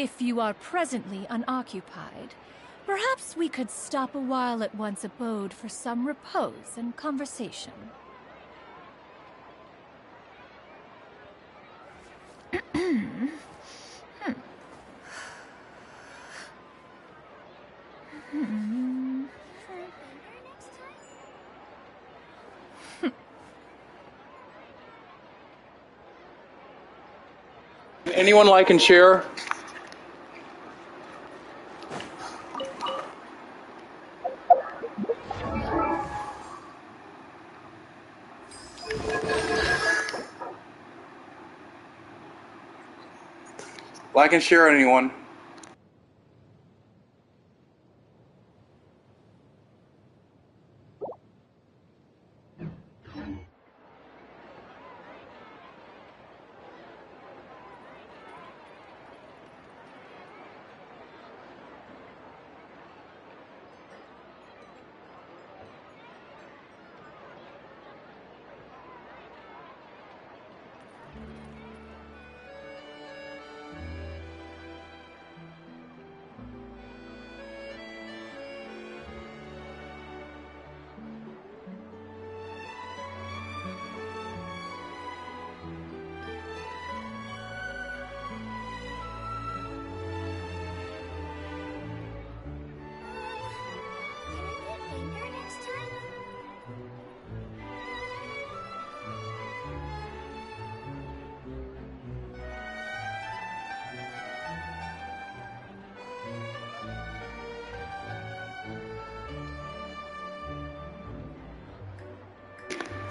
If you are presently unoccupied, perhaps we could stop a while at one's abode for some repose and conversation. Anyone like and share? Like and share, anyone?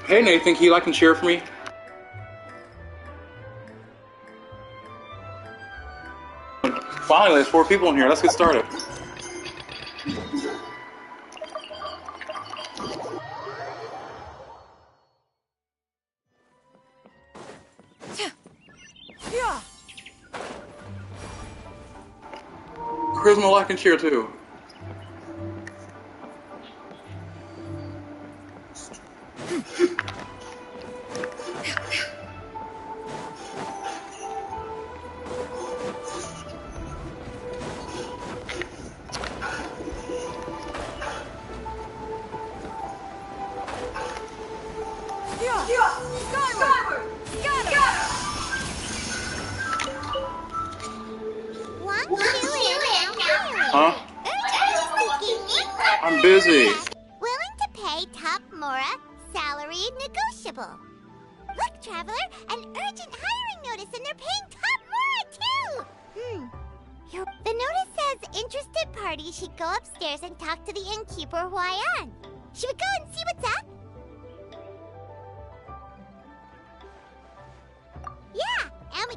Hey Nathan, can you like and share for me? Finally, there's 4 people in here. Let's get started. Charisma, like and share too. Huh? I'm busy. Willing to pay top Mora, salary negotiable. Look, Traveler, an urgent hiring notice, and they're paying top Mora too. The notice says interested parties should go upstairs and talk to the innkeeper Huayan. Should we go and see what's up? Yeah, and we...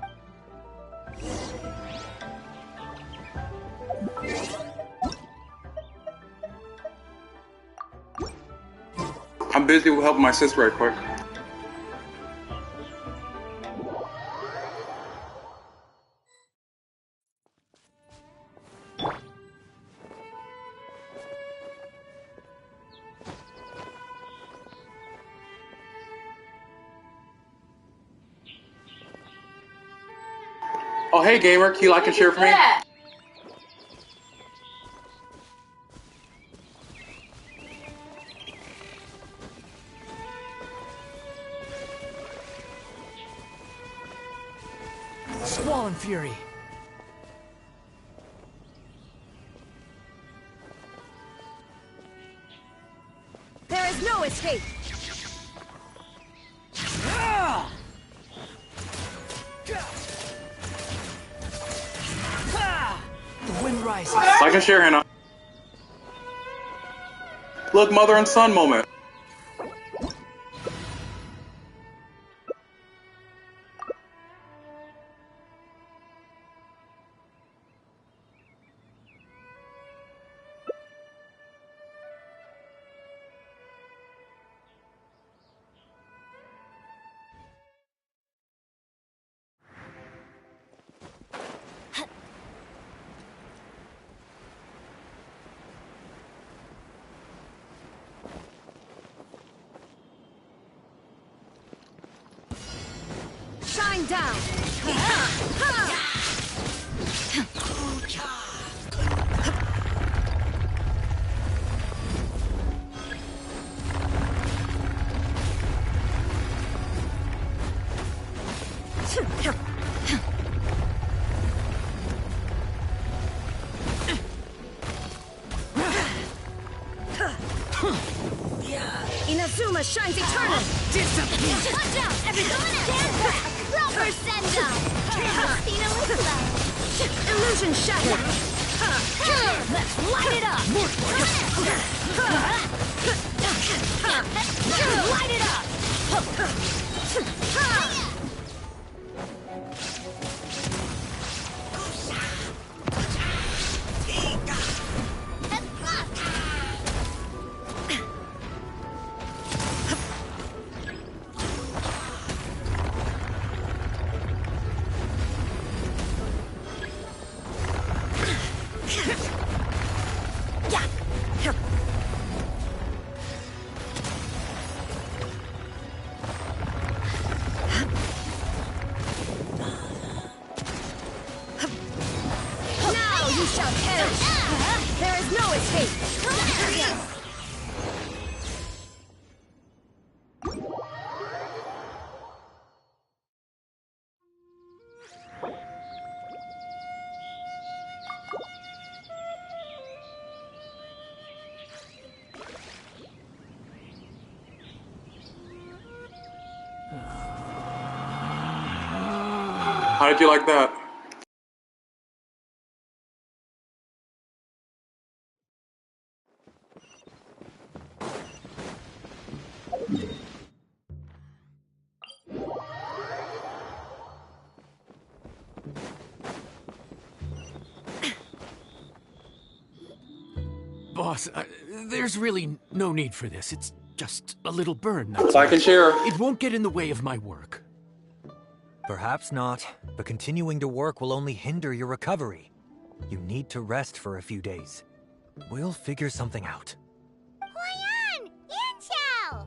I'm busy with helping my sister right quick. Oh, hey gamer, can you like and share for me? Swollen Fury. There is no escape! The wind rises. Like and share, Hannah. Look, mother and son moment. Shine down! Inazuma shines eternal! Disappear! Watch out! Everyone stand back! Rover send up! Illusion shatter! Let's light it up! Light it up! There is no escape! How did you like that? Boss, there's really no need for this. It's just a little burn. Like and share. It won't get in the way of my work. Perhaps not, but continuing to work will only hinder your recovery. You need to rest for a few days. We'll figure something out. Huayan! Yanxiao!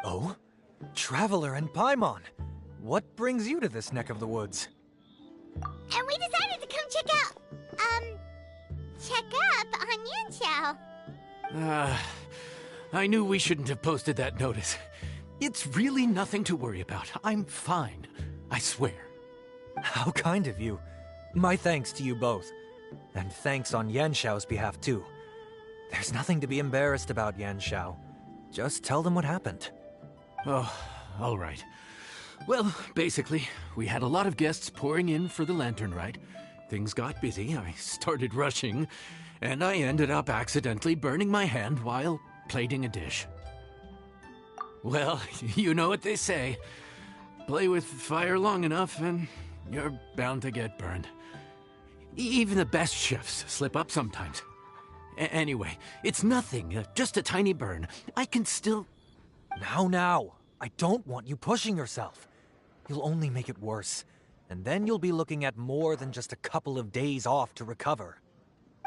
Oh? Traveler and Paimon! What brings you to this neck of the woods? And we decided to come check up on Yanxiao. I knew we shouldn't have posted that notice. It's really nothing to worry about. I'm fine. I swear. How kind of you. My thanks to you both. And thanks on Yanxiao's behalf, too. There's nothing to be embarrassed about, Yanxiao. Just tell them what happened. Oh, all right. Well, basically, we had a lot of guests pouring in for the lantern ride. Things got busy, I started rushing, and I ended up accidentally burning my hand while plating a dish. Well, you know what they say. Play with fire long enough and you're bound to get burned. Even the best chefs slip up sometimes. Anyway, it's nothing, just a tiny burn. I can still... Now. I don't want you pushing yourself. You'll only make it worse. And then you'll be looking at more than just a couple of days off to recover.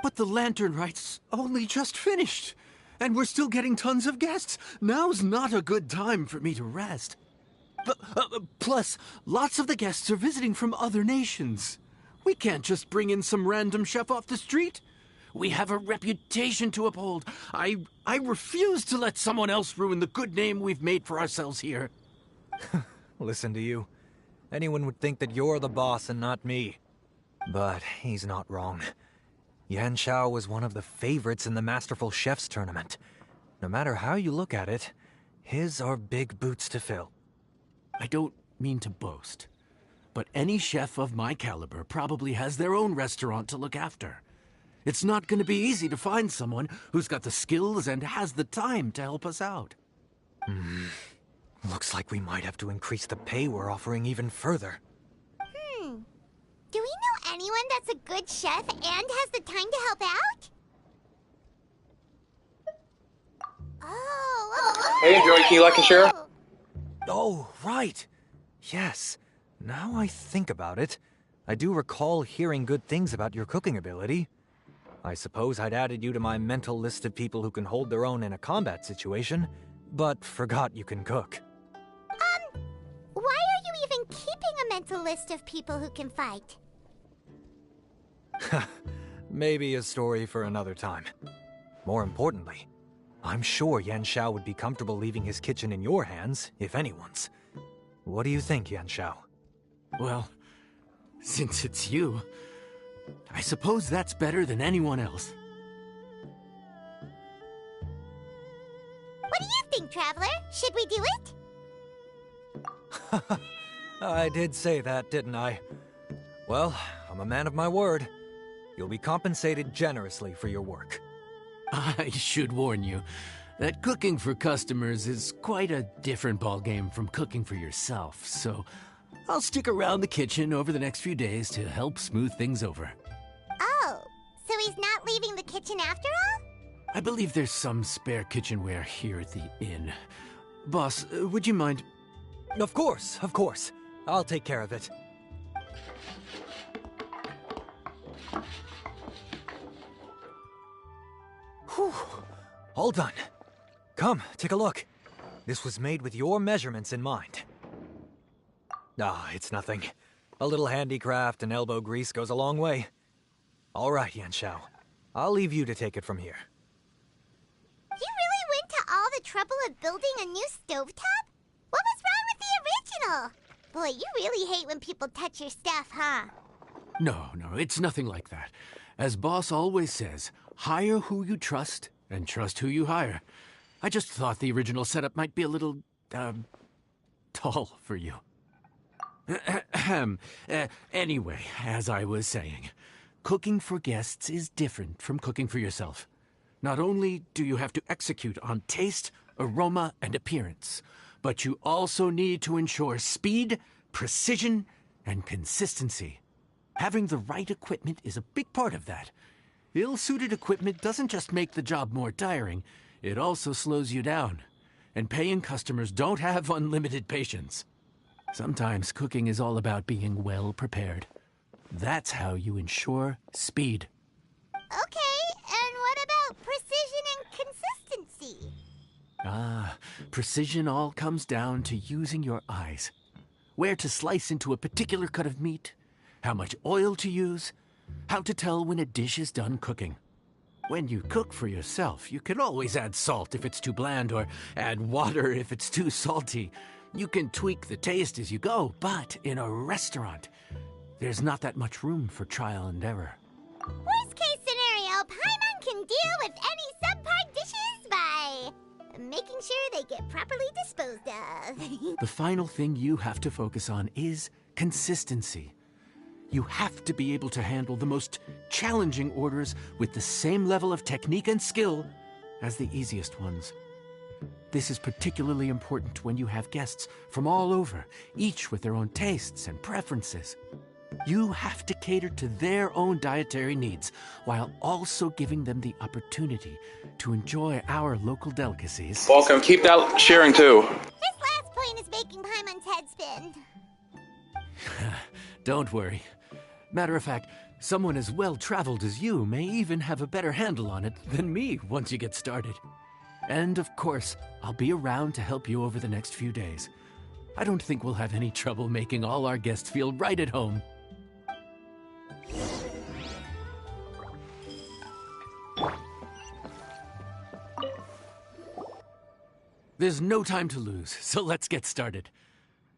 But the lantern ride's only just finished. And we're still getting tons of guests. Now's not a good time for me to rest. Plus, lots of the guests are visiting from other nations. We can't just bring in some random chef off the street. We have a reputation to uphold. I refuse to let someone else ruin the good name we've made for ourselves here. Listen to you. Anyone would think that you're the boss and not me. But he's not wrong. Yanxiao was one of the favorites in the Masterful Chefs tournament. No matter how you look at it, his are big boots to fill. I don't mean to boast, but any chef of my caliber probably has their own restaurant to look after. It's not going to be easy to find someone who's got the skills and has the time to help us out. Looks like we might have to increase the pay we're offering even further. Do we know anyone that's a good chef and has the time to help out? Oh. Hey, Joey, can you like and share? Oh, right. Yes. Now I think about it, I do recall hearing good things about your cooking ability. I suppose I'd added you to my mental list of people who can hold their own in a combat situation, but forgot you can cook. Why are you even keeping a mental list of people who can fight? maybe a story for another time. More importantly, I'm sure Yan Xiao would be comfortable leaving his kitchen in your hands, if anyone's. What do you think, Yan Xiao? Well, since it's you, I suppose that's better than anyone else. What do you think, Traveler? Should we do it? I did say that, didn't I? Well, I'm a man of my word. You'll be compensated generously for your work. I should warn you that cooking for customers is quite a different ballgame from cooking for yourself, so I'll stick around the kitchen over the next few days to help smooth things over. Oh, so he's not leaving the kitchen after all? I believe there's some spare kitchenware here at the inn. Boss, would you mind? Of course, of course. I'll take care of it. Whew. All done. Come, take a look. This was made with your measurements in mind. Ah, it's nothing. A little handicraft and elbow grease goes a long way. All right, Yan Xiao. I'll leave you to take it from here. You really went to all the trouble of building a new stovetop? What was wrong with the original? Boy, you really hate when people touch your stuff, huh? No, it's nothing like that. As Boss always says, hire who you trust and trust who you hire. I just thought the original setup might be a little, tall for you. Anyway, as I was saying, cooking for guests is different from cooking for yourself. Not only do you have to execute on taste, aroma, and appearance, but you also need to ensure speed, precision, and consistency. Having the right equipment is a big part of that. Ill-suited equipment doesn't just make the job more tiring, it also slows you down. And paying customers don't have unlimited patience. Sometimes cooking is all about being well prepared. That's how you ensure speed. Okay, and what about precision and consistency? Precision all comes down to using your eyes. Where to slice into a particular cut of meat, how much oil to use, how to tell when a dish is done cooking. When you cook for yourself, you can always add salt if it's too bland or add water if it's too salty. You can tweak the taste as you go, but in a restaurant, there's not that much room for trial and error. Worst case scenario, Paimon can deal with any subpar dishes by making sure they get properly disposed of. The final thing you have to focus on is consistency. You have to be able to handle the most challenging orders with the same level of technique and skill as the easiest ones. This is particularly important when you have guests from all over, each with their own tastes and preferences. You have to cater to their own dietary needs while also giving them the opportunity to enjoy our local delicacies. Welcome. Keep that sharing too. This last point is making Paimon's head spin. Don't worry. Matter of fact, someone as well-traveled as you may even have a better handle on it than me once you get started. And of course, I'll be around to help you over the next few days. I don't think we'll have any trouble making all our guests feel right at home. There's no time to lose, so let's get started.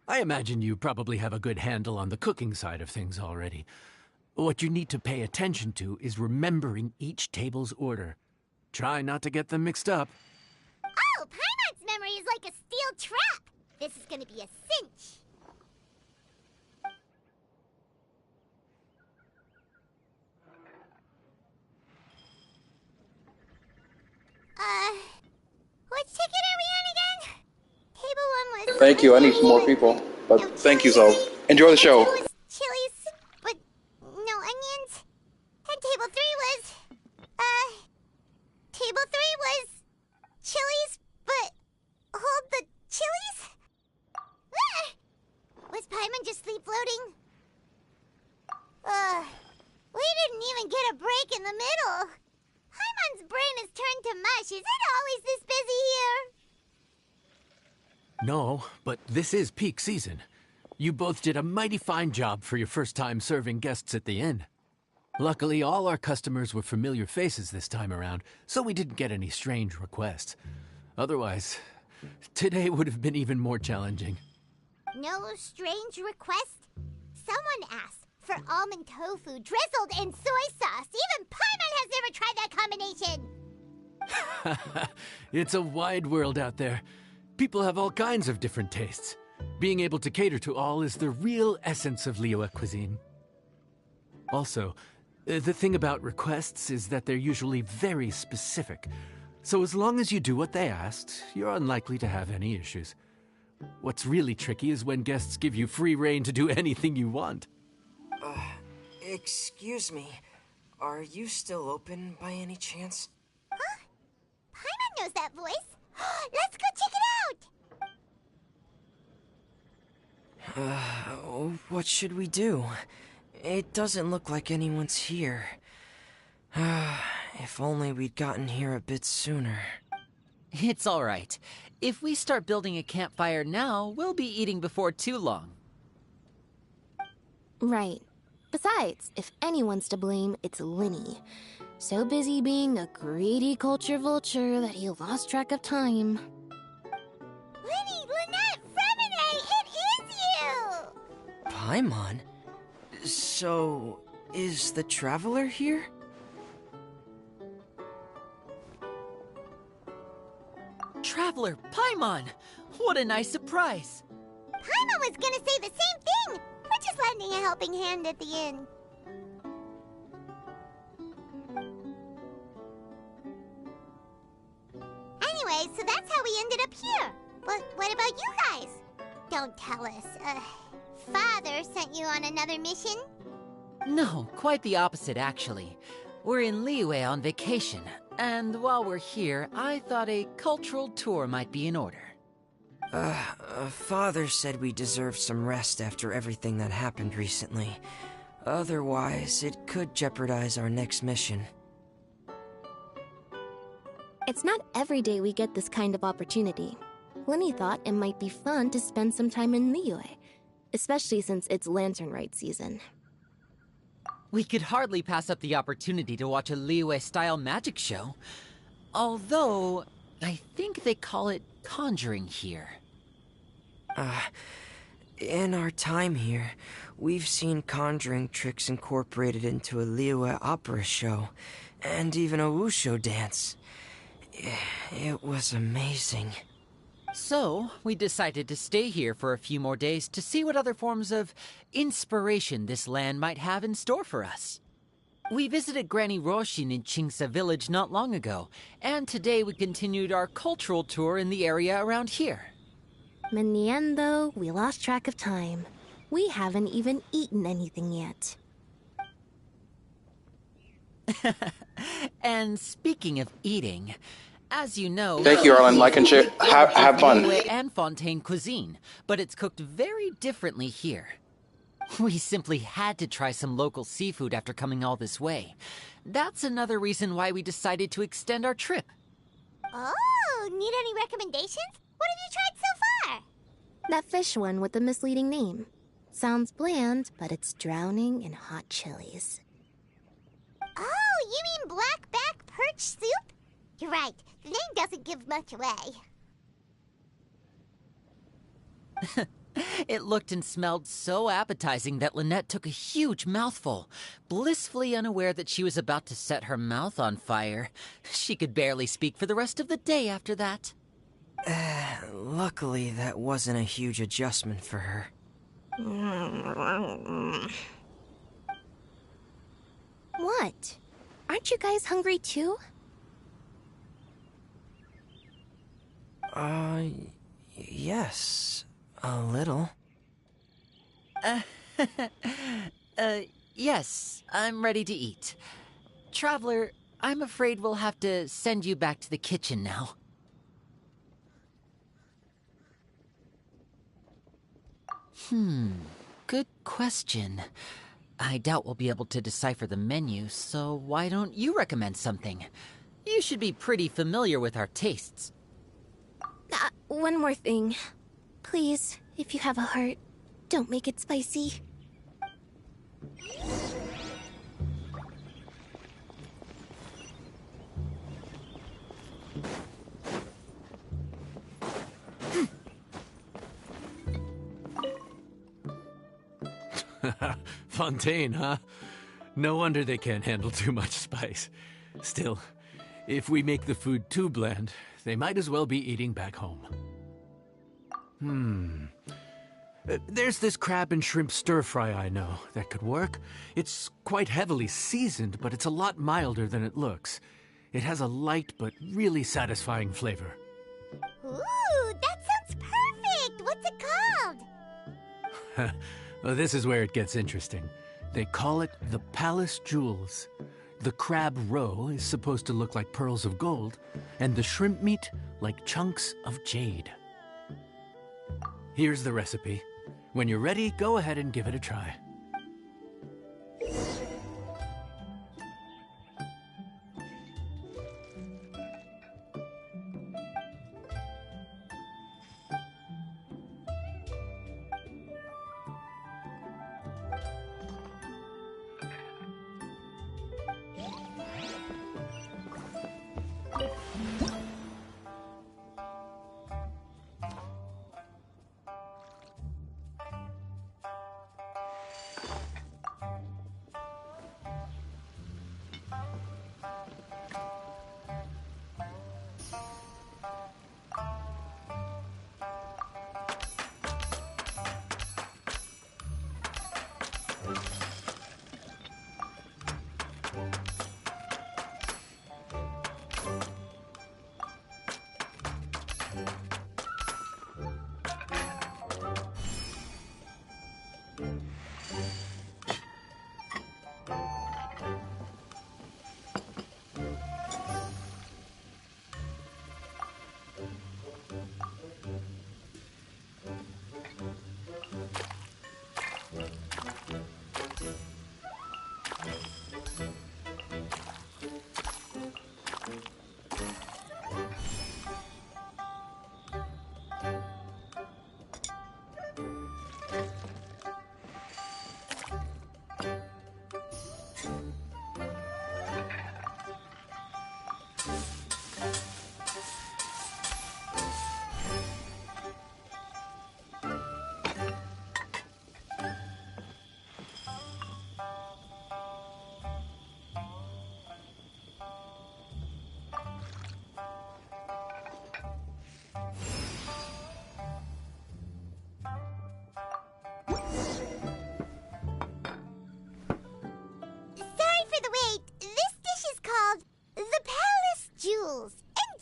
I imagine you probably have a good handle on the cooking side of things already. What you need to pay attention to is remembering each table's order. Try not to get them mixed up. Oh, Paimon's memory is like a steel trap. This is gonna be a cinch. Which ticket are we on again? Table 1 was... Thank you. I need some more people. But thank you, so enjoy the show. It was chilies, but no onions. And table 3 was... Table 3 was... chilies, but... hold the chilies? Was Paimon just sleep-floating? We didn't even get a break in the middle. Paimon's brain has turned to mush. Is it always this busy here? No, but this is peak season. You both did a mighty fine job for your first time serving guests at the inn. Luckily, all our customers were familiar faces this time around, so we didn't get any strange requests. Otherwise, today would have been even more challenging. No strange request? Someone asked for almond tofu drizzled in soy sauce. Even Paimon has never tried that combination. It's a wide world out there. People have all kinds of different tastes. Being able to cater to all is the real essence of Liyue cuisine. Also, the thing about requests is that they're usually very specific. So as long as you do what they asked, you're unlikely to have any issues. What's really tricky is when guests give you free rein to do anything you want. Excuse me. Are you still open by any chance? Huh? Paimon knows that voice. Let's go check it out! What should we do? It doesn't look like anyone's here. If only we'd gotten here a bit sooner. It's all right. If we start building a campfire now, we'll be eating before too long. Right. Besides, if anyone's to blame, it's Linny. So busy being a greedy culture vulture that he lost track of time. Linny, Lynette, Fremine, it is you! Paimon? So, is the Traveler here? Traveler, Paimon! What a nice surprise! Paimon was gonna say the same thing! We're just lending a helping hand at the inn. Anyway, so that's how we ended up here. But what about you guys? Don't tell us. Father sent you on another mission? No, quite the opposite, actually. We're in Liyue on vacation, and while we're here, I thought a cultural tour might be in order. Father said we deserve some rest after everything that happened recently. Otherwise, it could jeopardize our next mission. It's not every day we get this kind of opportunity. Linny thought it might be fun to spend some time in Liyue, especially since it's Lantern Rite season. We could hardly pass up the opportunity to watch a Liyue-style magic show. Although, I think they call it conjuring here. In our time here, we've seen conjuring tricks incorporated into a Liyue opera show, and even a wushu dance. It was amazing. So, we decided to stay here for a few more days to see what other forms of inspiration this land might have in store for us. We visited Granny Roshin in Qingsa village not long ago, and today we continued our cultural tour in the area around here. In the end, though, we lost track of time. We haven't even eaten anything yet. And speaking of eating, as you know... Thank you, Arlen. Like and share. Have fun. Liyue and Fontaine cuisine, but it's cooked very differently here. We simply had to try some local seafood after coming all this way. That's another reason why we decided to extend our trip. Oh, need any recommendations? What have you tried so far? That fish one with the misleading name. Sounds bland, but it's drowning in hot chilies. Oh, you mean blackback perch soup? You're right, the name doesn't give much away. It looked and smelled so appetizing that Lynette took a huge mouthful, blissfully unaware that she was about to set her mouth on fire. She could barely speak for the rest of the day after that. Luckily, that wasn't a huge adjustment for her. What? Aren't you guys hungry too? Yes. A little. Yes, I'm ready to eat. Traveler, I'm afraid we'll have to send you back to the kitchen now. Good question. I doubt we'll be able to decipher the menu, so why don't you recommend something? You should be pretty familiar with our tastes. One more thing. Please, if you have a heart, don't make it spicy. Fontaine, huh? No wonder they can't handle too much spice. Still, if we make the food too bland, they might as well be eating back home. There's this crab and shrimp stir-fry I know that could work. It's quite heavily seasoned, but it's a lot milder than it looks. It has a light but really satisfying flavor. Ooh, that sounds perfect! What's it called? Well, this is where it gets interesting. They call it the Palace Jewels. The crab roe is supposed to look like pearls of gold, and the shrimp meat like chunks of jade. Here's the recipe. When you're ready, go ahead and give it a try.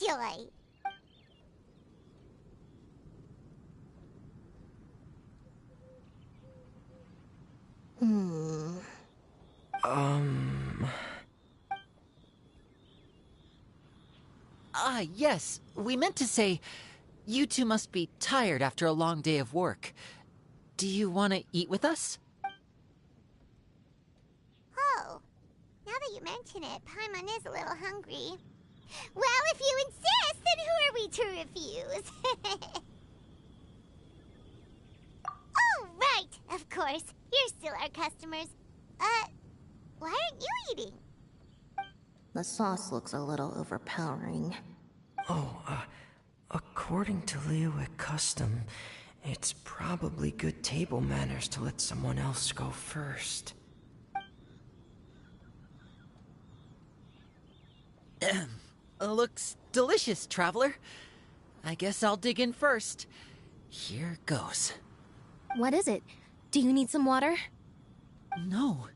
Enjoy! Yes. We meant to say, you two must be tired after a long day of work. Do you want to eat with us? Oh, now that you mention it, Paimon is a little hungry. Well, if you insist, then who are we to refuse? Oh, right, of course. You're still our customers. Why aren't you eating? The sauce looks a little overpowering. According to Liyue custom, it's probably good table manners to let someone else go first. Looks delicious, traveler. I guess I'll dig in first. Here goes. What is it? Do you need some water? No.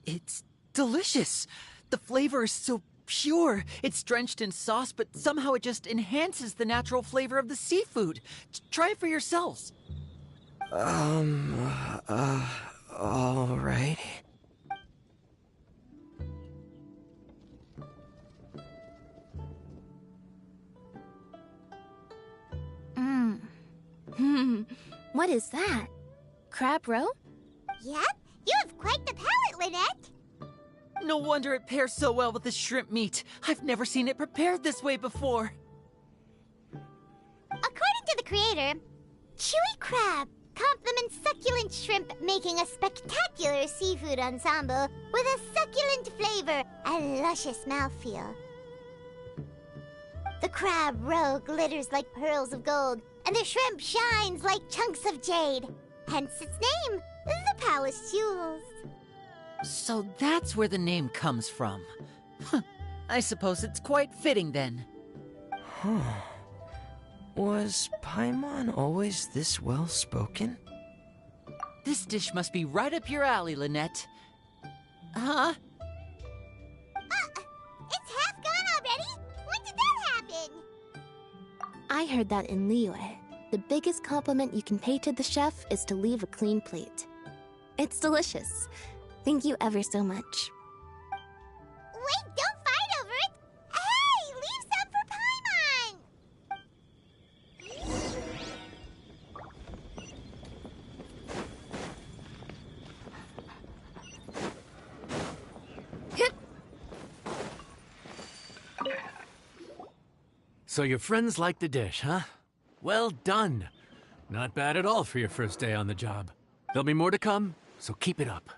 It's delicious. The flavor is so pure. It's drenched in sauce, but somehow it just enhances the natural flavor of the seafood. Try it for yourselves. All right. What is that? Crab roe? Yep, you have quite the palate, Lynette. No wonder it pairs so well with the shrimp meat. I've never seen it prepared this way before. According to the creator, chewy crab complements succulent shrimp, making a spectacular seafood ensemble with a succulent flavor and luscious mouthfeel. The crab roe glitters like pearls of gold, and the shrimp shines like chunks of jade. Hence its name, the palace jewels. So that's where the name comes from. Huh. I suppose it's quite fitting then. Huh. Was Paimon always this well-spoken? This dish must be right up your alley, Lynette. Huh? It's half gone already? When did that happen? I heard that in Liyue, the biggest compliment you can pay to the chef is to leave a clean plate. It's delicious. Thank you ever so much. Wait, don't fight over it! Hey, leave some for Paimon! So your friends like the dish, huh? Well done. Not bad at all for your first day on the job. There'll be more to come, so keep it up.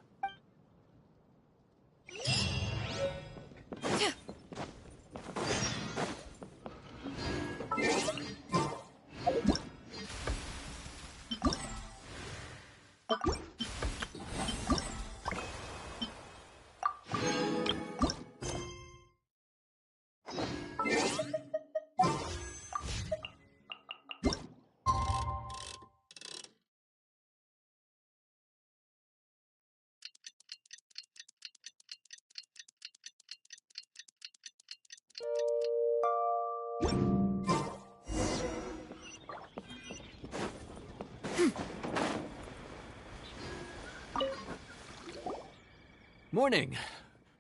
Morning.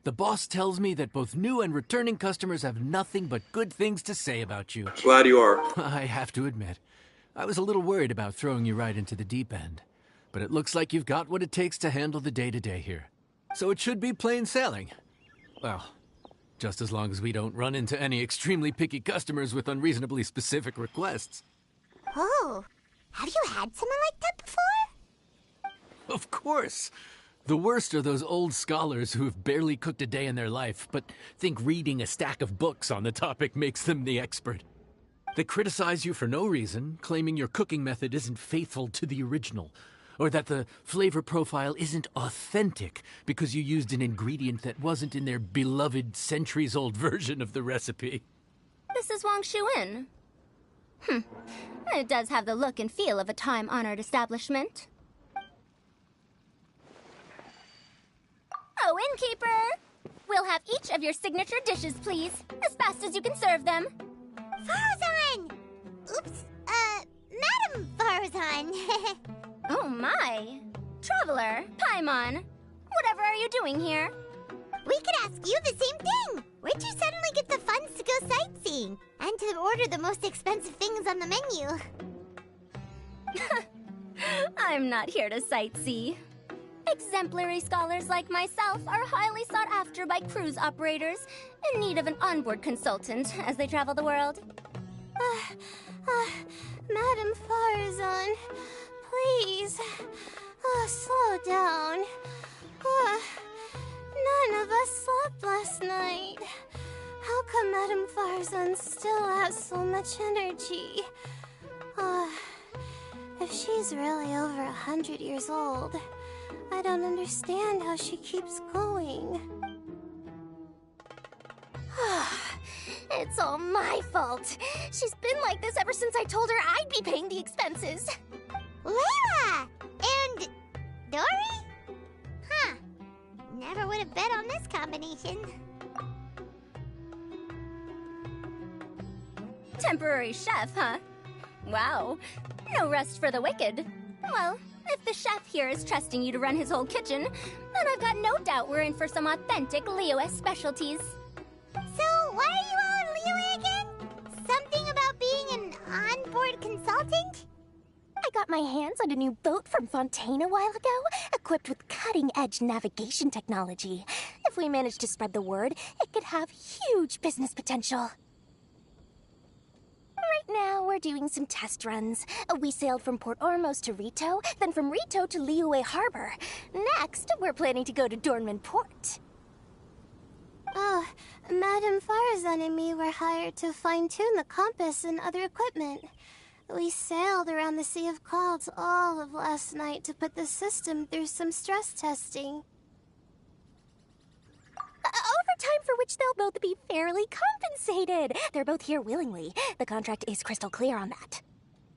The boss tells me that both new and returning customers have nothing but good things to say about you. Glad you are. I have to admit, I was a little worried about throwing you right into the deep end. But it looks like you've got what it takes to handle the day-to-day here. So it should be plain sailing. Well, just as long as we don't run into any extremely picky customers with unreasonably specific requests. Oh, have you had someone like that before? Of course. The worst are those old scholars who have barely cooked a day in their life, but think reading a stack of books on the topic makes them the expert. They criticize you for no reason, claiming your cooking method isn't faithful to the original, or that the flavor profile isn't authentic because you used an ingredient that wasn't in their beloved centuries-old version of the recipe. This is Wang Shuin. It does have the look and feel of a time-honored establishment. Oh, innkeeper! We'll have each of your signature dishes, please, as fast as you can serve them. Farzan! Oops, Madam Farzan. Oh my! Traveler, Paimon, whatever are you doing here? We could ask you the same thing. Where'd you suddenly get the funds to go sightseeing? And to order the most expensive things on the menu? I'm not here to sightsee. Exemplary scholars like myself are highly sought after by cruise operators in need of an onboard consultant as they travel the world. Madam Farzan, please, slow down. None of us slept last night. How come Madam Farzan still has so much energy? If she's really over 100 years old, I don't understand how she keeps going. It's all my fault. She's been like this ever since I told her I'd be paying the expenses. Layla! And Dory? Huh. Never would have bet on this combination. Temporary chef, huh? Wow. No rest for the wicked. Well, if the chef here is trusting you to run his whole kitchen, then I've got no doubt we're in for some authentic Liyue specialties. So, why are you all in Liyue again? Something about being an onboard consultant? I got my hands on a new boat from Fontaine a while ago, equipped with cutting-edge navigation technology. If we manage to spread the word, it could have huge business potential. Right now, we're doing some test runs. We sailed from Port Ormos to Rito, then from Rito to Liyue Harbor. Next, we're planning to go to Dornman Port. Oh, Madam Farzan and me were hired to fine-tune the compass and other equipment. We sailed around the Sea of Clouds all of last night to put the system through some stress testing. Overtime for which they'll both be fairly compensated. They're both here willingly. The contract is crystal clear on that.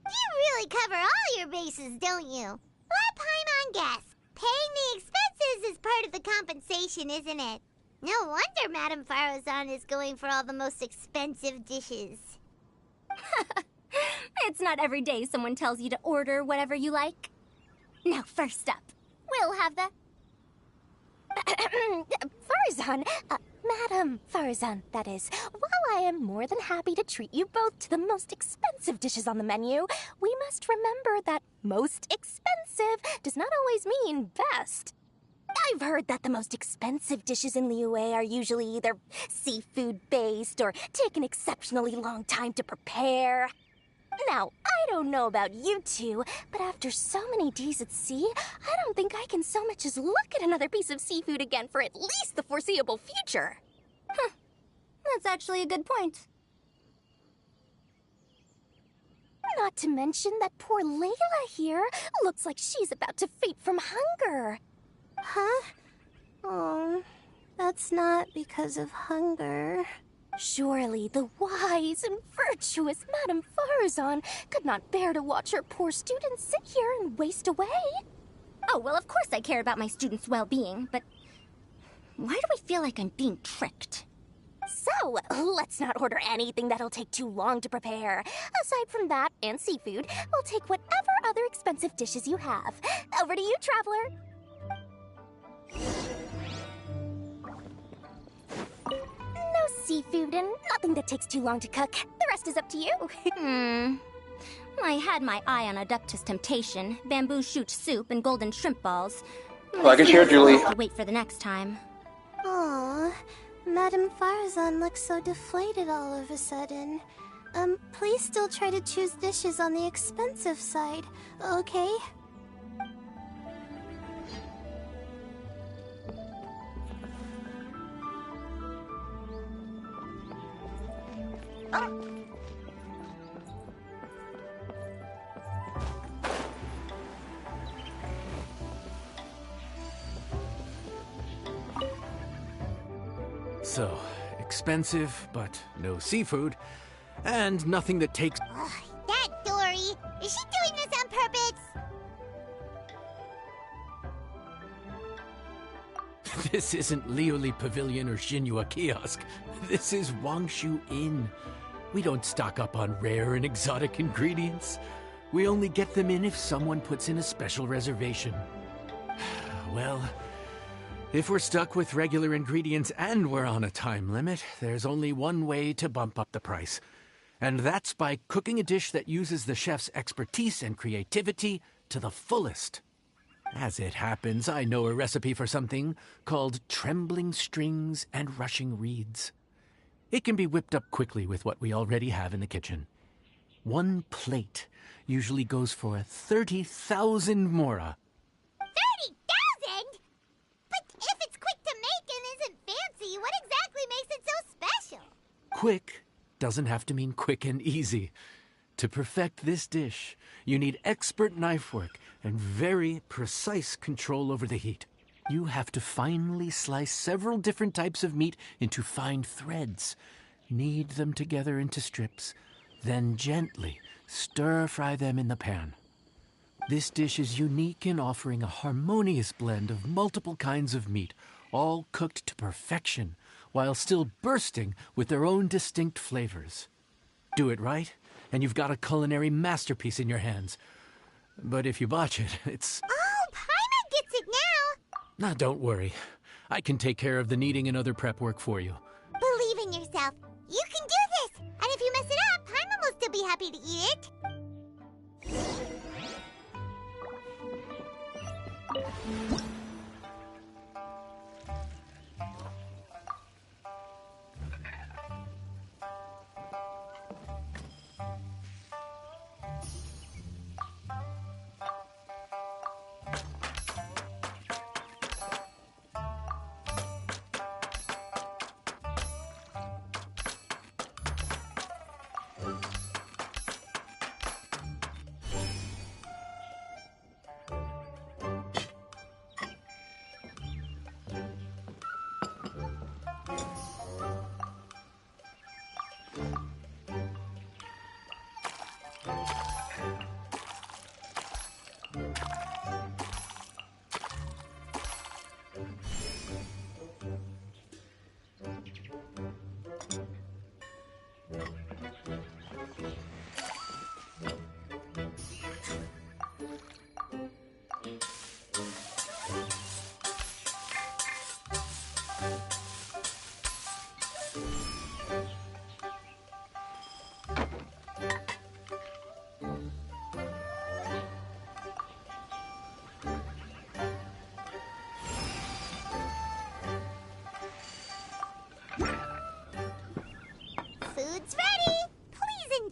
You really cover all your bases, don't you? Let Paimon guess. Paying the expenses is part of the compensation, isn't it? No wonder Madame Farozan is going for all the most expensive dishes. It's not every day someone tells you to order whatever you like. Now, first up, we'll have the... Farozan, Madam Farozan, that is. While I am more than happy to treat you both to the most expensive dishes on the menu, we must remember that most expensive does not always mean best. I've heard that the most expensive dishes in Liyue are usually either seafood-based or take an exceptionally long time to prepare. Now, I don't know about you two, but after so many days at sea, I don't think I can so much as look at another piece of seafood again for at least the foreseeable future. Huh. That's actually a good point. Not to mention that poor Layla here looks like she's about to faint from hunger. Huh? Oh, that's not because of hunger. Surely the wise and virtuous Madame Farozan could not bear to watch her poor students sit here and waste away. Oh, well, of course I care about my students' well-being, but why do I feel like I'm being tricked? So, let's not order anything that'll take too long to prepare. Aside from that and seafood, we'll take whatever other expensive dishes you have. Over to you, Traveler. No seafood and nothing that takes too long to cook. The rest is up to you. I had my eye on Adeptus Temptation, bamboo shoot soup, and golden shrimp balls. Like and share, Julie. I'll have to wait for the next time. Aw, Madame Farozan looks so deflated all of a sudden. Please still try to choose dishes on the expensive side, okay? So, expensive, but no seafood, and nothing that takes... Ugh, that Dory! Is she doing this on purpose? This isn't Liuli Pavilion or Xinhua Kiosk. This is Wangshu Inn. We don't stock up on rare and exotic ingredients. We only get them in if someone puts in a special reservation. Well, if we're stuck with regular ingredients and we're on a time limit, there's only one way to bump up the price. And that's by cooking a dish that uses the chef's expertise and creativity to the fullest. As it happens, I know a recipe for something called trembling strings and rushing reeds. It can be whipped up quickly with what we already have in the kitchen. One plate usually goes for 30,000 mora. 30,000? But if it's quick to make and isn't fancy, what exactly makes it so special? Quick doesn't have to mean quick and easy. To perfect this dish, you need expert knife work and very precise control over the heat. You have to finely slice several different types of meat into fine threads, knead them together into strips, then gently stir-fry them in the pan. This dish is unique in offering a harmonious blend of multiple kinds of meat, all cooked to perfection, while still bursting with their own distinct flavors. Do it right, and you've got a culinary masterpiece in your hands. But if you botch it, it's... Oh, Paimon gets it now! Now, don't worry. I can take care of the kneading and other prep work for you. Believe in yourself. You can do this! And if you mess it up, Paimon will still be happy to eat it.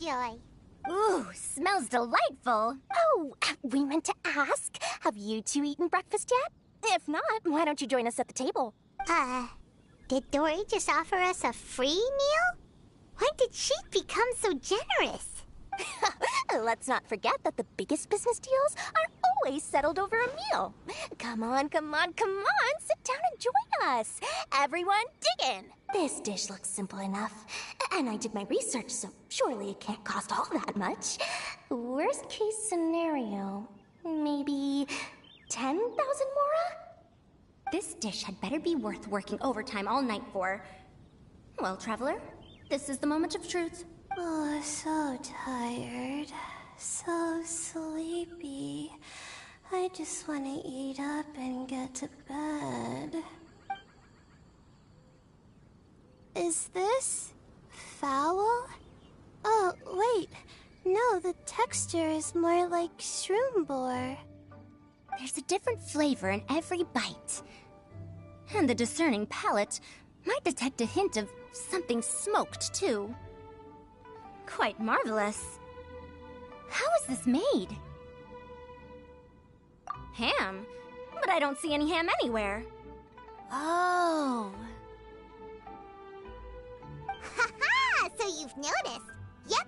enjoy. Ooh, smells delightful. Oh, we meant to ask, have you two eaten breakfast yet? If not, why don't you join us at the table? Did Dory just offer us a free meal? When did she become so generous? Let's not forget that the biggest business deals are always settled over a meal. Come on, come on, come on. Sit down and join us. Everyone, dig in. This dish looks simple enough. And I did my research, so surely it can't cost all that much. Worst case scenario, maybe 10,000 mora? This dish had better be worth working overtime all night for. Well, Traveler, this is the moment of truth. Oh, so tired. So sleepy. I just want to eat up and get to bed. Is this foul? Oh, wait. No, the texture is more like shroom boar. There's a different flavor in every bite. And the discerning palate might detect a hint of something smoked, too. Quite marvelous. How is this made? Ham? But I don't see any ham anywhere. Oh. Haha! So you've noticed. Yep,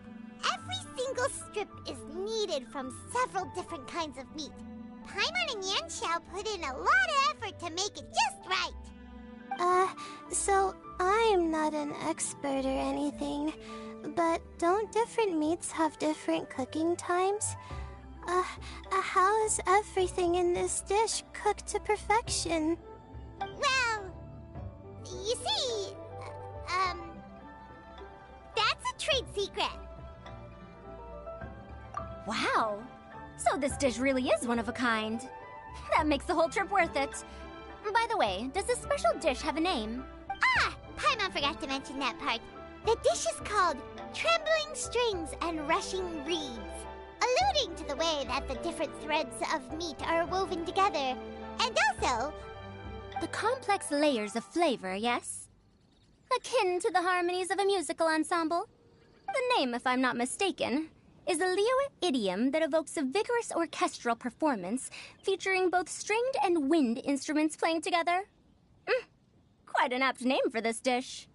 every single strip is kneaded from several different kinds of meat. Paimon and Yanxiao put in a lot of effort to make it just right. So I'm not an expert or anything, but don't different meats have different cooking times? How is everything in this dish cooked to perfection? Well, you see, that's a trade secret. Wow. So this dish really is one of a kind. That makes the whole trip worth it. By the way, does this special dish have a name? Paimon forgot to mention that part. The dish is called Trembling Strings and Rushing Reeds, alluding to the way that the different threads of meat are woven together. And also, The complex layers of flavor, yes? Akin to the harmonies of a musical ensemble? The name, if I'm not mistaken, is a Liyue idiom that evokes a vigorous orchestral performance featuring both stringed and wind instruments playing together. Quite an apt name for this dish.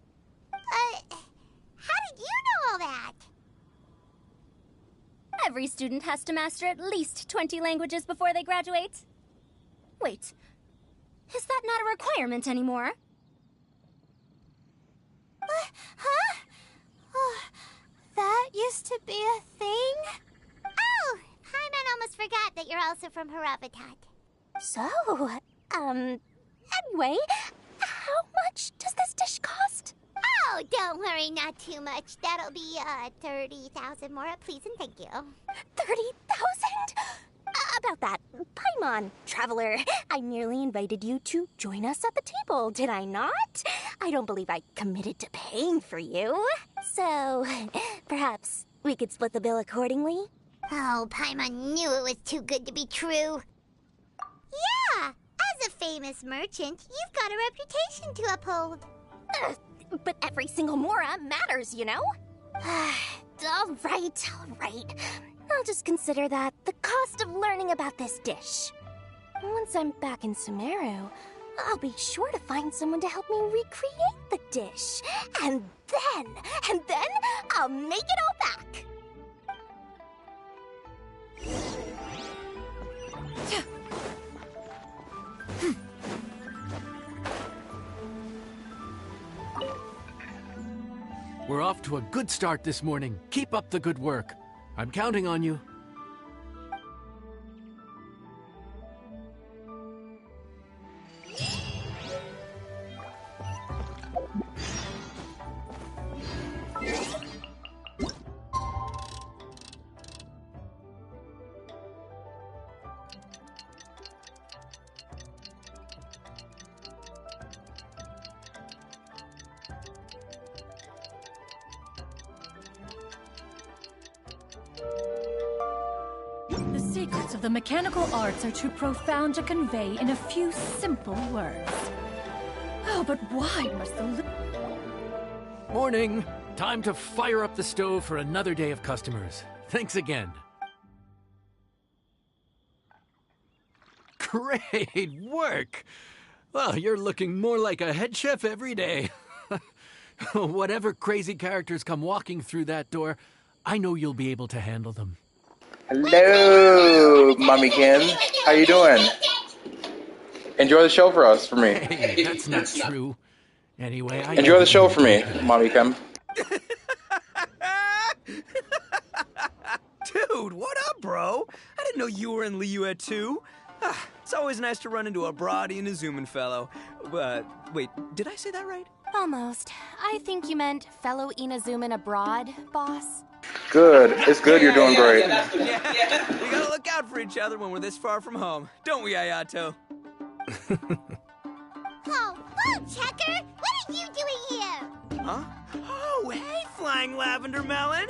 how did you know all that? Every student has to master at least 20 languages before they graduate. Wait, is that not a requirement anymore? Huh? Oh, that used to be a thing? Oh, Paimon almost forgot that you're also from Harabatat. So, anyway, how much does this dish cost? Oh, don't worry, not too much. That'll be, 30,000 mora, please and thank you. 30,000? About that, Paimon, Traveler, I merely invited you to join us at the table, did I not? I don't believe I committed to paying for you. So, perhaps we could split the bill accordingly? Oh, Paimon knew it was too good to be true. Yeah, as a famous merchant, you've got a reputation to uphold. But every single mora matters, you know? All right. I'll just consider that the cost of learning about this dish. Once I'm back in Sumeru, I'll be sure to find someone to help me recreate the dish. And then I'll make it all back. We're off to a good start this morning. Keep up the good work. I'm counting on you. The secrets of the mechanical arts are too profound to convey in a few simple words. Oh, but why must the Morning. Time to fire up the stove for another day of customers. Thanks again. Great work! Well, you're looking more like a head chef every day. Whatever crazy characters come walking through that door, I know you'll be able to handle them. Hello, Mommy Kim. How you doing? Enjoy the show for me. Hey, that's not true. Anyway, I Enjoy the show for me, Mommy Kim. Dude, what up, bro? I didn't know you were in Liyue too. It's always nice to run into a Brody and a Zoomin fellow. Wait, did I say that right? Almost. I think you meant fellow Inazuman abroad, boss. Good. It's good. You're doing great. Yeah, we gotta look out for each other when we're this far from home, don't we, Ayato? Oh, Bullchecker! What are you doing here? Huh? Oh, hey, Flying Lavender Melon!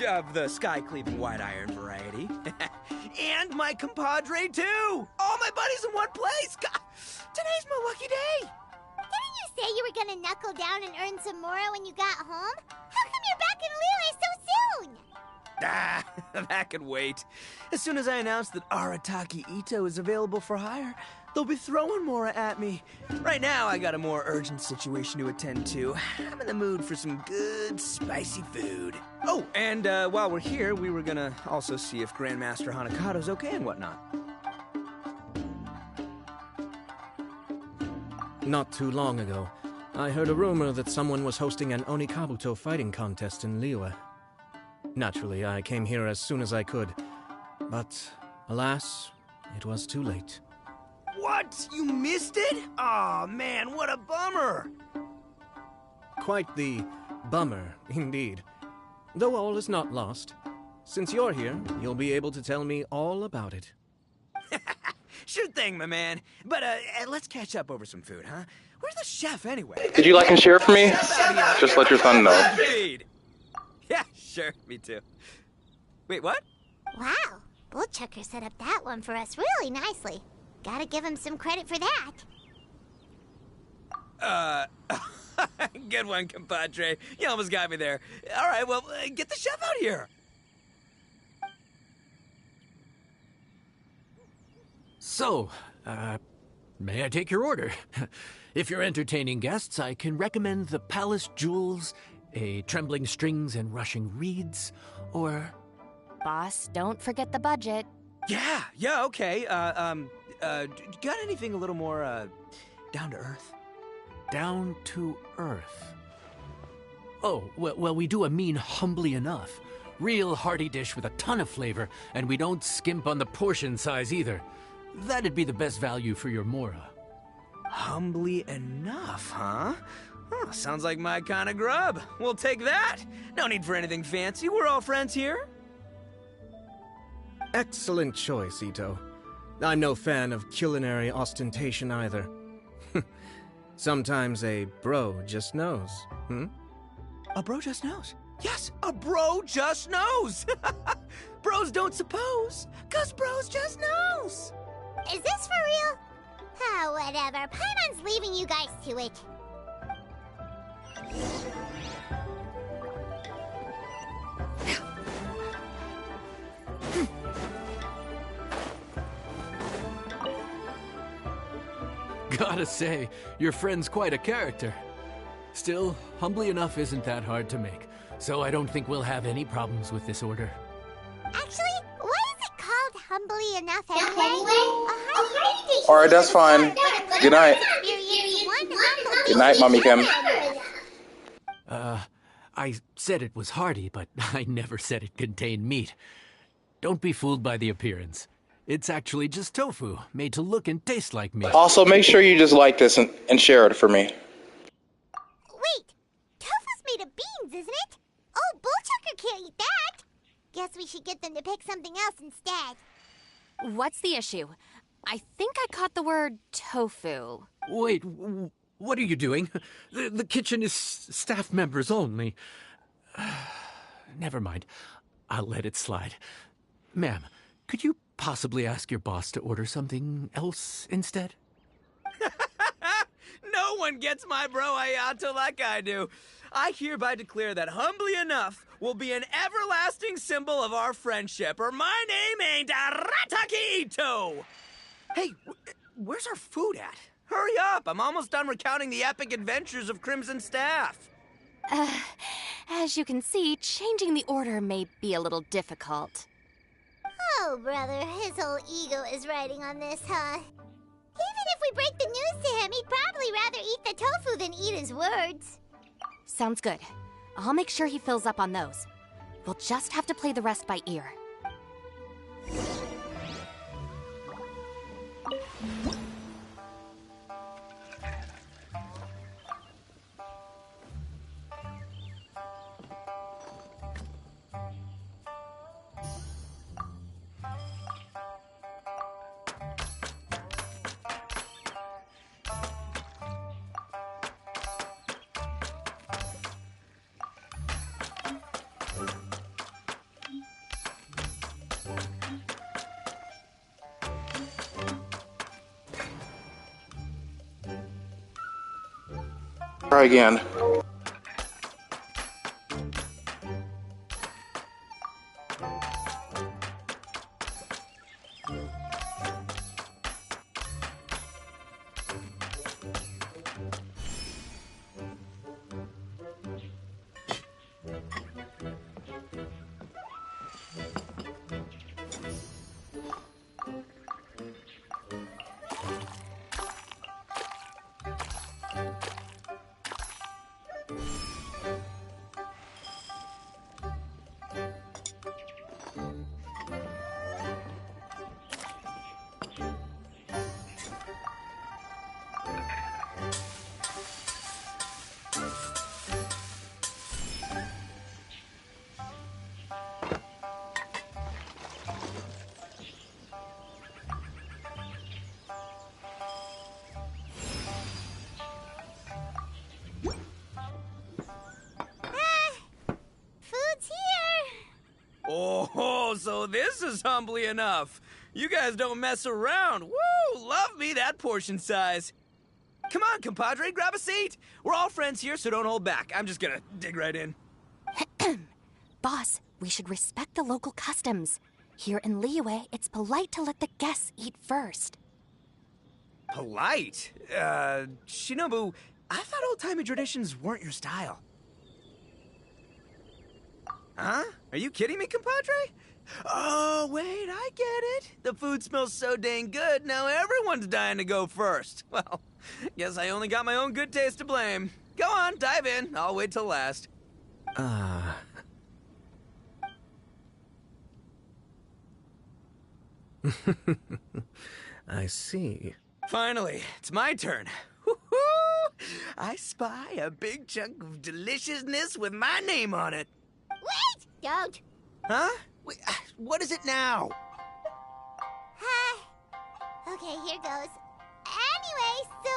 Of the sky-cleaving white iron variety. And my compadre, too! All my buddies in one place! God, today's my lucky day! Didn't you say you were gonna knuckle down and earn some more when you got home? How come you're back in Liyue so soon? That could wait. As soon as I announce that Arataki Ito is available for hire, they'll be throwing Mora at me. Right now, I got a more urgent situation to attend to. I'm in the mood for some good, spicy food. Oh, and while we're here, we were gonna also see if Grandmaster Hanakado's okay and whatnot. Not too long ago, I heard a rumor that someone was hosting an Onikabuto fighting contest in Liyue. Naturally, I came here as soon as I could, but alas, it was too late. What? You missed it? Aw, man, what a bummer! Quite the bummer, indeed. Though all is not lost. Since you're here, you'll be able to tell me all about it. Sure thing, my man. But let's catch up over some food, huh? Where's the chef, anyway? Did you like and share for me? Just let your son know. Yeah, sure, me too. Wait, what? Wow, Bullchucker set up that one for us really nicely. Gotta give him some credit for that. Good one, compadre. You almost got me there. All right, well, get the chef out here. So, may I take your order? If you're entertaining guests, I can recommend the Palace Jewels, a Trembling Strings and Rushing Reeds, or... Boss, don't forget the budget. Yeah, okay. Got anything a little more, down to earth? Down to earth? Oh, well, we do a mean humbly enough. Real hearty dish with a ton of flavor, and we don't skimp on the portion size either. That'd be the best value for your Mora. Humbly enough, huh? Sounds like my kind of grub. We'll take that. No need for anything fancy. We're all friends here. Excellent choice, Ito. I'm no fan of culinary ostentation either. Sometimes a bro just knows, A bro just knows? Yes, a bro just knows! Bros don't suppose, 'cause bros just knows! Is this for real? Oh, whatever. Paimon's leaving you guys to it. Gotta say, your friend's quite a character. Still, humbly enough isn't that hard to make, so I don't think we'll have any problems with this order. Actually, why is it called humbly enough anyway? Alright, that's fine. Good night. Good night, Mommy Kim. I said it was hearty, but I never said it contained meat. Don't be fooled by the appearance. It's actually just tofu, made to look and taste like meat. Also, make sure you just like this and share it for me. Wait, tofu's made of beans, isn't it? Oh, Bullchucker can't eat that. Guess we should get them to pick something else instead. What's the issue? I think I caught the word tofu. Wait, what are you doing? The kitchen is staff members only. Never mind. I'll let it slide. Ma'am, could you possibly ask your boss to order something else instead? No one gets my bro Ayato like I do. I hereby declare that Humbly Enough will be an everlasting symbol of our friendship, or my name ain't Arataki Ito! Hey, where's our food at? Hurry up! I'm almost done recounting the epic adventures of Crimson Staff. As you can see, changing the order may be a little difficult. Oh, brother, his whole ego is riding on this, huh? Even if we break the news to him, he'd probably rather eat the tofu than eat his words. Sounds good. I'll make sure he fills up on those. We'll just have to play the rest by ear. Try again. Oh, so this is Humbly Enough. You guys don't mess around. Woo! Love me that portion size. Come on, compadre, grab a seat. We're all friends here, so don't hold back. I'm just gonna dig right in. Boss, we should respect the local customs. Here in Liyue, it's polite to let the guests eat first. Polite? Shinobu, I thought old-timey traditions weren't your style. Huh? Are you kidding me, compadre? Oh, wait, I get it. The food smells so dang good, now everyone's dying to go first. Well, guess I only got my own good taste to blame. Go on, dive in. I'll wait till last. I see. Finally, it's my turn. Woo-hoo! I spy a big chunk of deliciousness with my name on it. Wait! Don't. Huh? Wait, what is it now? Okay, here goes. Anyway, so,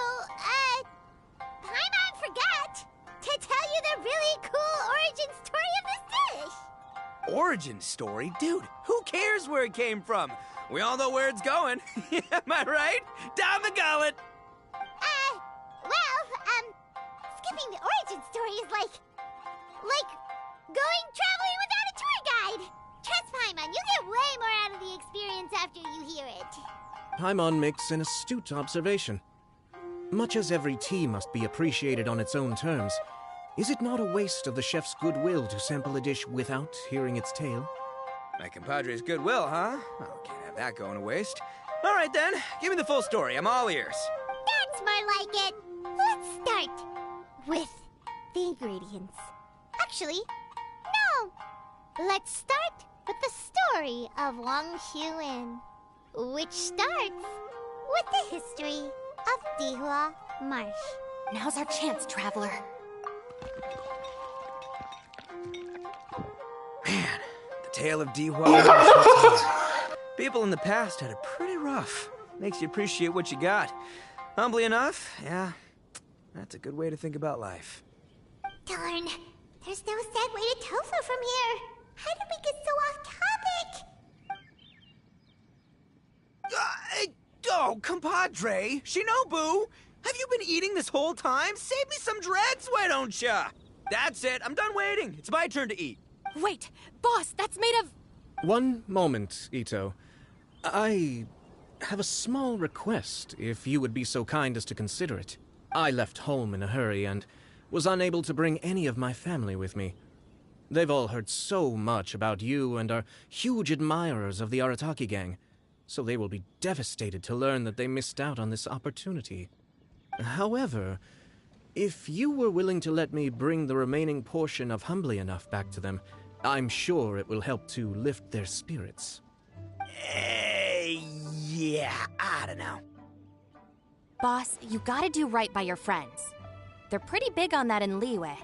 Paimon forgot to tell you the really cool origin story of this dish. Origin story? Dude, who cares where it came from? We all know where it's going. Am I right? Down the gullet! Skipping the origin story is like going traveling without a tour guide. Trust Paimon, you get way more out of the experience after you hear it. Paimon makes an astute observation. Much as every tea must be appreciated on its own terms, is it not a waste of the chef's goodwill to sample a dish without hearing its tale? My compadre's goodwill, huh? Oh, can't have that going to waste. All right then, give me the full story. I'm all ears. That's more like it. Let's start with the ingredients. Actually, no. Let's start with the story of Wang Xuan, which starts with the history of Dihua Marsh. Now's our chance, traveler. Man, the tale of Dihua. People in the past had it pretty rough. Makes you appreciate what you got. Humbly enough, yeah, that's a good way to think about life. Darn, there's no sad way to tofu from here. How did we get so off topic? Oh, compadre, Shinobu, have you been eating this whole time? Save me some dreads, why don't ya? That's it. I'm done waiting. It's my turn to eat. Wait, boss, that's made of... One moment, Ito. I have a small request, if you would be so kind as to consider it. I left home in a hurry and was unable to bring any of my family with me. They've all heard so much about you and are huge admirers of the Arataki gang, so they will be devastated to learn that they missed out on this opportunity. However, if you were willing to let me bring the remaining portion of Humbly Enough back to them, I'm sure it will help to lift their spirits. Yeah, I don't know. Boss, you gotta do right by your friends. They're pretty big on that in Liyue.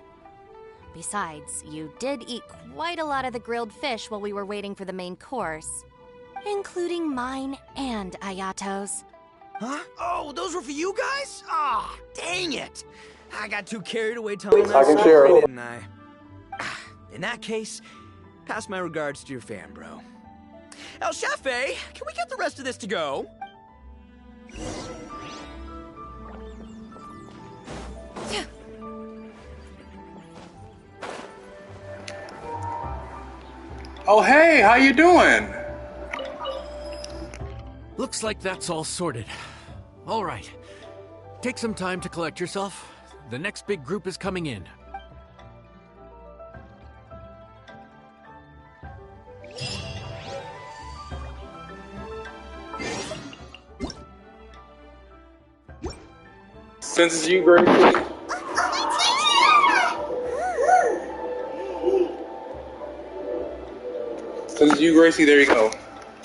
Besides, you did eat quite a lot of the grilled fish while we were waiting for the main course. Including mine and Ayato's. Huh? Oh, those were for you guys? Ah, dang it! I got too carried away telling that story, didn't I? In that case, pass my regards to your fan, bro. El Chefe, can we get the rest of this to go? Oh, hey, how you doing? Looks like that's all sorted. All right. Take some time to collect yourself. The next big group is coming in. Since it's you, Gracie. Since it's you, Gracie, there you go.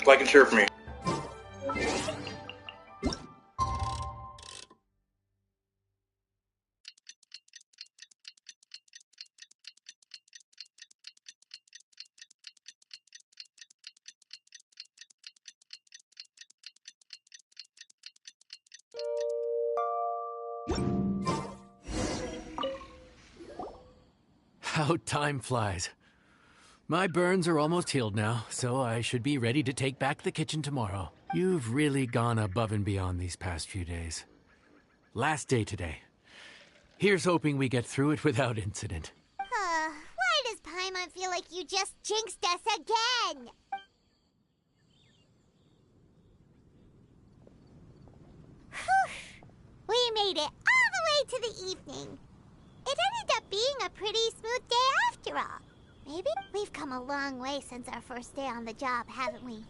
Like and share for me. How time flies. My burns are almost healed now, so I should be ready to take back the kitchen tomorrow. You've really gone above and beyond these past few days. Last day today. Here's hoping we get through it without incident. Why does Paimon feel like you just jinxed us again? We made it all the way to the evening. It ended up being a pretty smooth day after all. Maybe we've come a long way since our first day on the job, haven't we?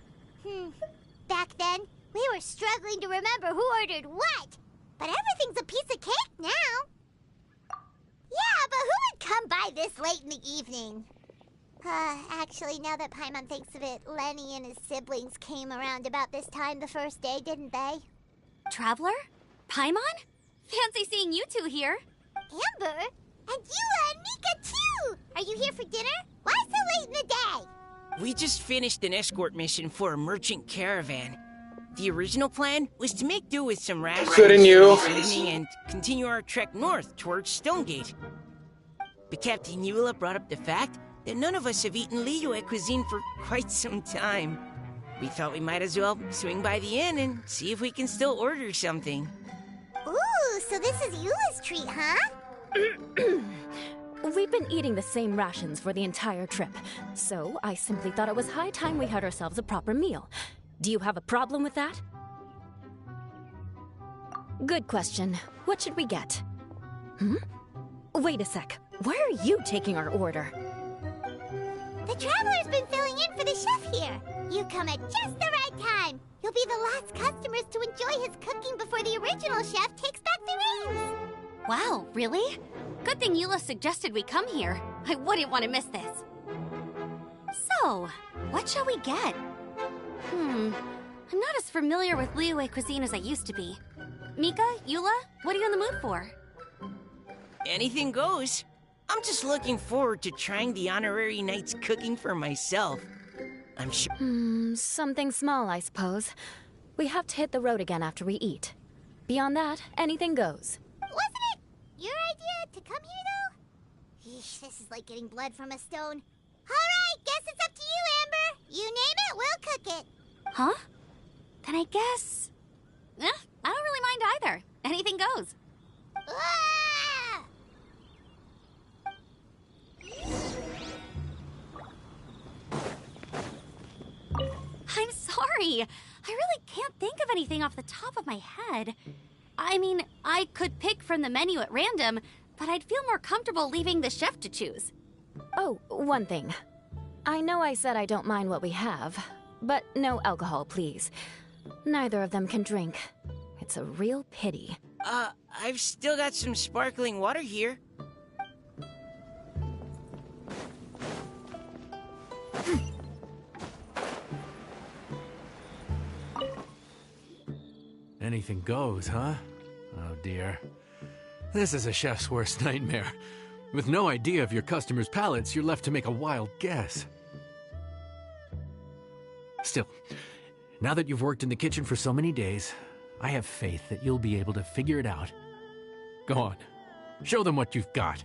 Back then, we were struggling to remember who ordered what. But everything's a piece of cake now. Yeah, but who would come by this late in the evening? Actually, now that Paimon thinks of it, Lenny and his siblings came around about this time the first day, didn't they? Traveler? Paimon? Fancy seeing you two here. Amber? And Eula and Mika, too! Are you here for dinner? Why so late in the day? We just finished an escort mission for a merchant caravan. The original plan was to make do with some rations Couldn't you? this evening and continue our trek north towards Stonegate. But Captain Eula brought up the fact that none of us have eaten Liyue cuisine for quite some time. We thought we might as well swing by the inn and see if we can still order something. Ooh, so this is Eula's treat, huh? We've been eating the same rations for the entire trip, so I simply thought it was high time we had ourselves a proper meal. Do you have a problem with that? Good question. What should we get? Wait a sec. Why are you taking our order? The Traveler's been filling in for the chef here. You come at just the right time. You'll be the last customers to enjoy his cooking before the original chef takes back the reins. Wow, really? Good thing Eula suggested we come here. I wouldn't want to miss this. So, what shall we get? I'm not as familiar with Liyue cuisine as I used to be. Mika, Eula, what are you in the mood for? Anything goes. I'm just looking forward to trying the honorary knight's cooking for myself. I'm sure... Something small, I suppose. We have to hit the road again after we eat. Beyond that, anything goes. Wasn't it your idea to come here, though? Eesh, this is like getting blood from a stone. All right, guess it's up to you, Amber. You name it, we'll cook it. Huh? Then I guess... I don't really mind either. Anything goes. Ah! sorry. I really can't think of anything off the top of my head. I mean, I could pick from the menu at random, but I'd feel more comfortable leaving the chef to choose. Oh, one thing. I know I said I don't mind what we have, but no alcohol, please. Neither of them can drink. It's a real pity. I've still got some sparkling water here. Anything goes, huh? Oh dear. This is a chef's worst nightmare. With no idea of your customers' palates, you're left to make a wild guess. Still, now that you've worked in the kitchen for so many days, I have faith that you'll be able to figure it out. Go on, show them what you've got.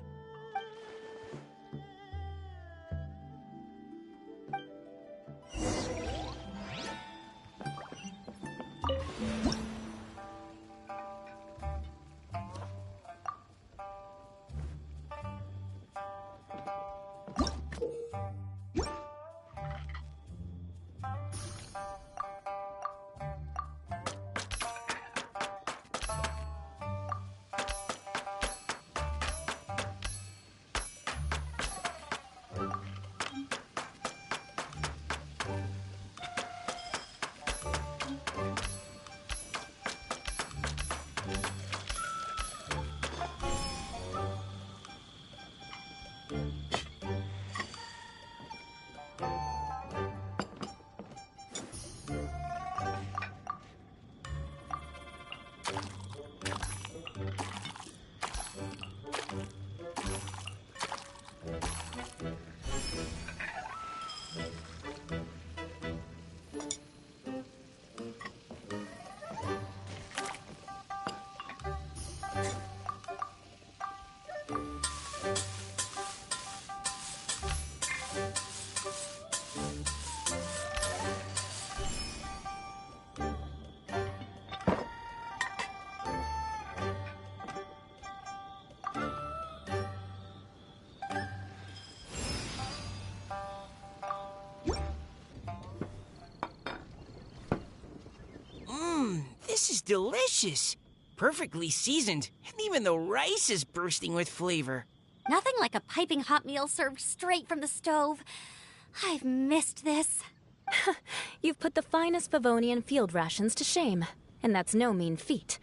This is delicious. Perfectly seasoned, and even the rice is bursting with flavor. Nothing like a piping hot meal served straight from the stove. I've missed this. You've put the finest Favonian field rations to shame, and that's no mean feat.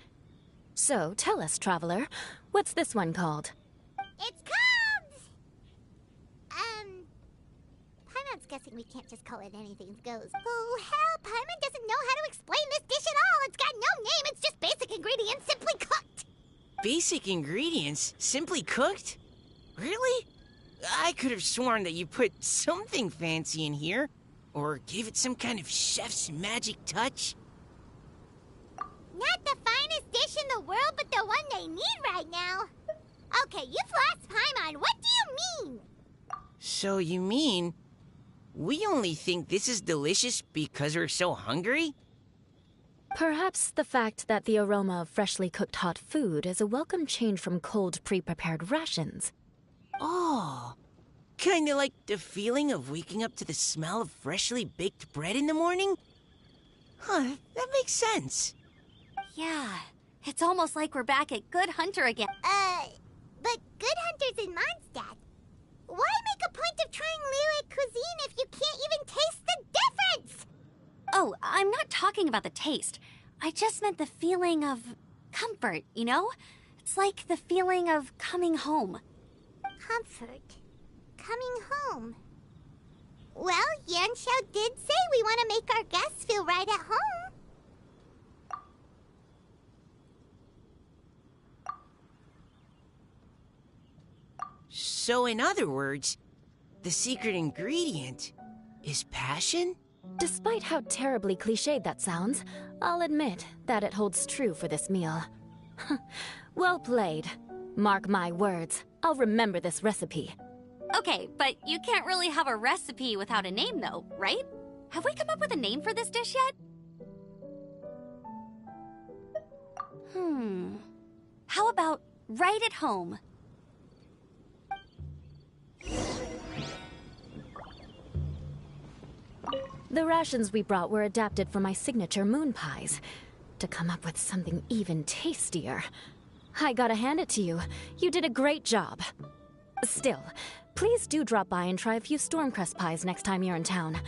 So, tell us, traveler, what's this one called? It's called... Paimon's guessing we can't just call it anything goes. Oh, hell, Paimon doesn't know how to explain this dish at all. It's got no name, it's just basic ingredients simply cooked. Basic ingredients? Simply cooked? Really? I could have sworn that you put something fancy in here, or gave it some kind of chef's magic touch. Not the finest dish in the world, but the one they need right now. Okay, you've lost Paimon. What do you mean? So you mean we only think this is delicious because we're so hungry? Perhaps the fact that the aroma of freshly cooked hot food is a welcome change from cold, pre-prepared rations. Oh, kinda like the feeling of waking up to the smell of freshly baked bread in the morning? Huh, that makes sense. Yeah, it's almost like we're back at Good Hunter again. But Good Hunter's in Mondstadt. Why make a point of trying Liyue cuisine if you can't even taste the difference? Oh, I'm not talking about the taste. I just meant the feeling of comfort, you know? It's like the feeling of coming home. Comfort. Coming home. Well, Yanxiao did say we want to make our guests feel right at home. So in other words, the secret ingredient is passion? Despite how terribly cliched that sounds, I'll admit that it holds true for this meal. Well played. Mark my words, I'll remember this recipe. Okay, but you can't really have a recipe without a name though, right? Have we come up with a name for this dish yet? How about right at home? The rations we brought were adapted from my signature moon pies, to come up with something even tastier. I gotta hand it to you. You did a great job. Still, please do drop by and try a few Stormcrest pies next time you're in town.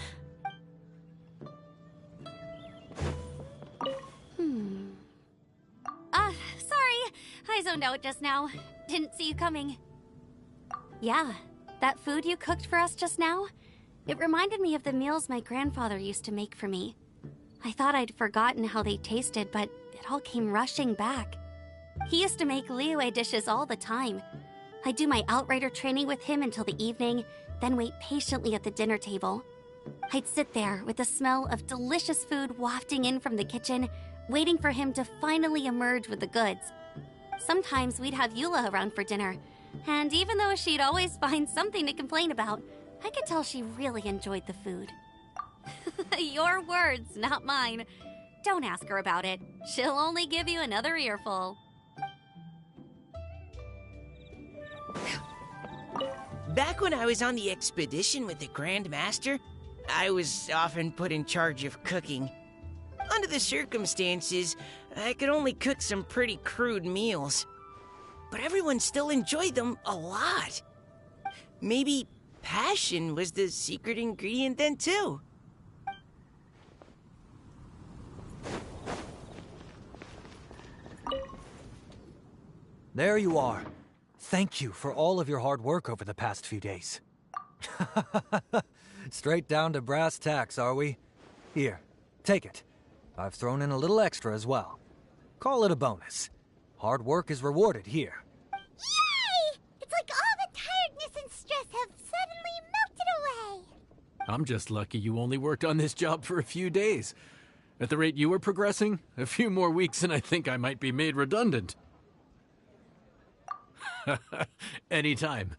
Sorry. I zoned out just now. Didn't see you coming. Yeah, that food you cooked for us just now? It reminded me of the meals my grandfather used to make for me. I thought I'd forgotten how they tasted, but it all came rushing back. He used to make Liyue dishes all the time. I'd do my outrider training with him until the evening, then wait patiently at the dinner table. I'd sit there with the smell of delicious food wafting in from the kitchen, waiting for him to finally emerge with the goods. Sometimes we'd have Eula around for dinner, and even though she'd always find something to complain about, I could tell she really enjoyed the food. Your words, not mine. Don't ask her about it. She'll only give you another earful. Back when I was on the expedition with the Grand Master, I was often put in charge of cooking. Under the circumstances, I could only cook some pretty crude meals. But everyone still enjoyed them a lot. Maybe passion was the secret ingredient then, too. There you are. Thank you for all of your hard work over the past few days. Straight down to brass tacks, are we? Here, take it. I've thrown in a little extra as well. Call it a bonus. Hard work is rewarded here. Yay! It's like all the tiredness and stress have suddenly melted away. I'm just lucky you only worked on this job for a few days. At the rate you were progressing, a few more weeks and I think I might be made redundant. Anytime.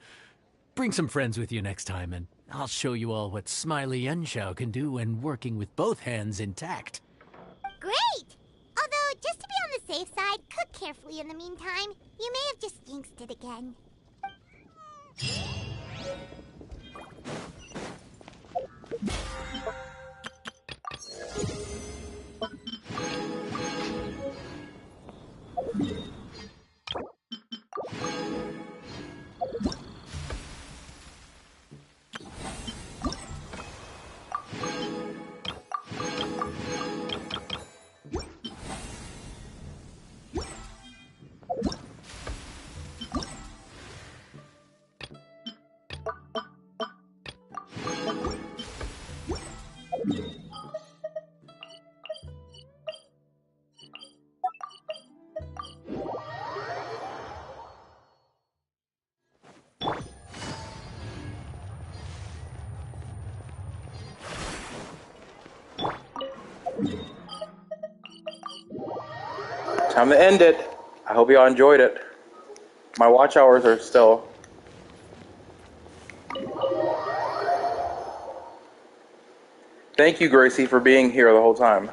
Bring some friends with you next time, and I'll show you all what Smiley Yenshao can do when working with both hands intact. Great! Although, just to be on the safe side, cook carefully in the meantime. You may have just jinxed it again. Time to end it. I hope y'all enjoyed it. My watch hours are still... Thank you, Gracie, for being here the whole time.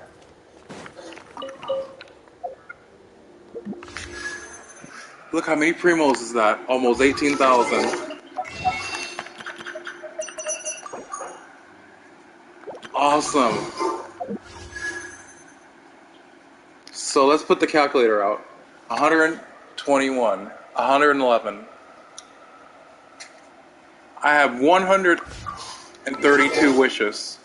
Look how many primos is that? Almost 18,000. Awesome. So let's put the calculator out. 121, 111. I have 132 wishes.